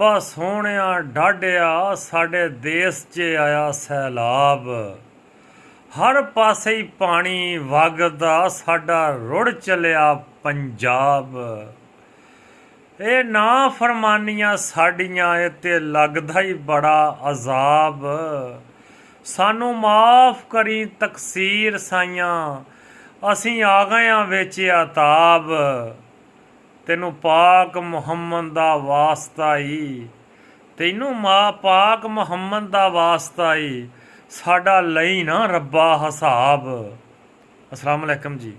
ਰੱਬਾ ਸੋਹਣਿਆ ਡਾਢਿਆ ਸਾਡੇ ਦੇਸ 'ਚ ਆਇਆ ਸੈਲਾਬ। ਹਰ ਪਾਸੇ ਹੀ ਪਾਣੀ ਵਗਦਾ ਸਾਡਾ ਰੁੜ ਚੱਲਿਆ ਪੰਜਾਬ। ਇਹ ਨਾ ਫਰਮਾਨੀਆਂ ਸਾਡੀਆਂ ਇਹ ਤੇ ਲੱਗਦਾ ਹੀ ਬੜਾ ਅਜ਼ਾਬ। ਸਾਨੂੰ ਮਾਫ ਕਰੀ ਤਕਸੀਰ ਸਾਈਆਂ, ਅਸੀਂ ਆ ਗਏ ਆਂ ਵਿੱਚ ਆਤਾਬ। ਤੈਨੂੰ ਪਾਕ ਮੁਹੰਮਦ ਦਾ ਵਾਸਤਾ ਈ, ਤੈਨੂੰ ਪਾਕ ਮੁਹੰਮਦ ਦਾ ਵਾਸਤਾ ਈ, ਸਾਡਾ ਲਈ ਨਾ ਰੱਬਾ ਹਿਸਾਬ। अस्सलाम वालेकुम जी।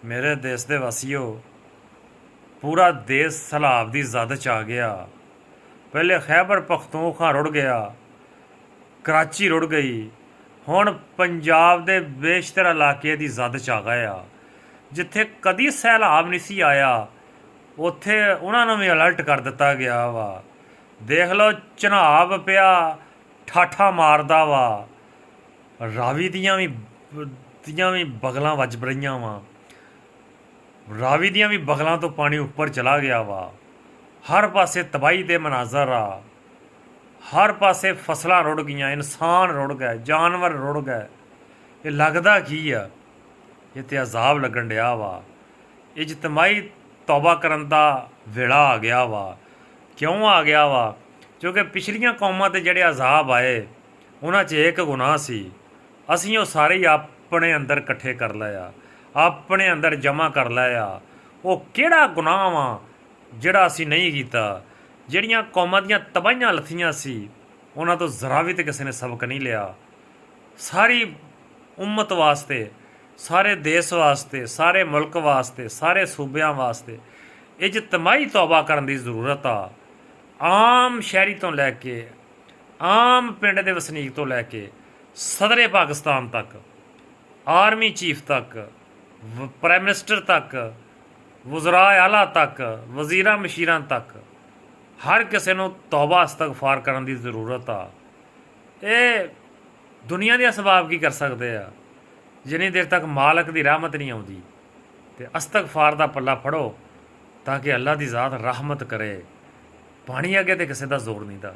मेरे देश दे वासियो, पूरा देश सैलाब की जद च आ गया। पहले खैबर पख्तूनख्वा रुड़ गया, कराची रुड़ गई, हुण पंजाब दे बेशतर इलाके की जद च आ गया। जिथे कदी सैलाब नहीं सी आया उत्थे उन्होंने भी अलर्ट कर दिता गया वा। देख लो चनाब पिया ठाठा मारदा वा, रावी दियां भी बगलां वज रहीआं वा, रावी दियां भी बगलां तो पानी उपर चला गया वा। हर पासे तबाही दे मनाजर आ, हर पासे फसलां रुड़ गईयां, इंसान रुड़ गए, जानवर रुड़ गए। ये लगदा की आ, ये ते अजाब लगन डिया वा। इजतमाही तौबा करन दा वेला आ गया वा। क्यों आ गया वा? क्योंकि पिछलियां कौमां ते जिहड़े अजाब आए उन्हां 'च एक गुनाह सी, असीं वो सारे ही अपने अंदर इकट्ठे कर लिया, अपने अंदर जमा कर लिया। वो किहड़ा गुनाह वा जिहड़ा असीं नहीं कीता? जिहड़ियां कौमां दियां तबाहियां लथियां सी उन्हां तो जरा भी ते किसी ने सबक नहीं लिया। सारी उम्मत वास्ते, सारे देश वास्ते, सारे मुल्क वास्ते, सारे सूबियां वास्ते इजतमाही तौबा करन दी जरूरत आ। आम शहरी तो लैके आम पिंड दे वसनीक तो लैके सदरे पाकिस्तान तक, आर्मी चीफ तक, प्राइम मिनिस्टर तक, वज़राए आला तक, वज़ीरां मशीरां तक, हर किसी नूं तौबा इस्तगफार करन दी जरूरत आ। ये दुनिया दे असबाब की कर सकते आ, जिन्नी देर तक मालक की रहमत नहीं आती। तो इस्तगफार का पल्ला फड़ो ताकि अल्लाह की ज़ात रहमत करे। पानी अगे तो किसी का जोर नहीं था।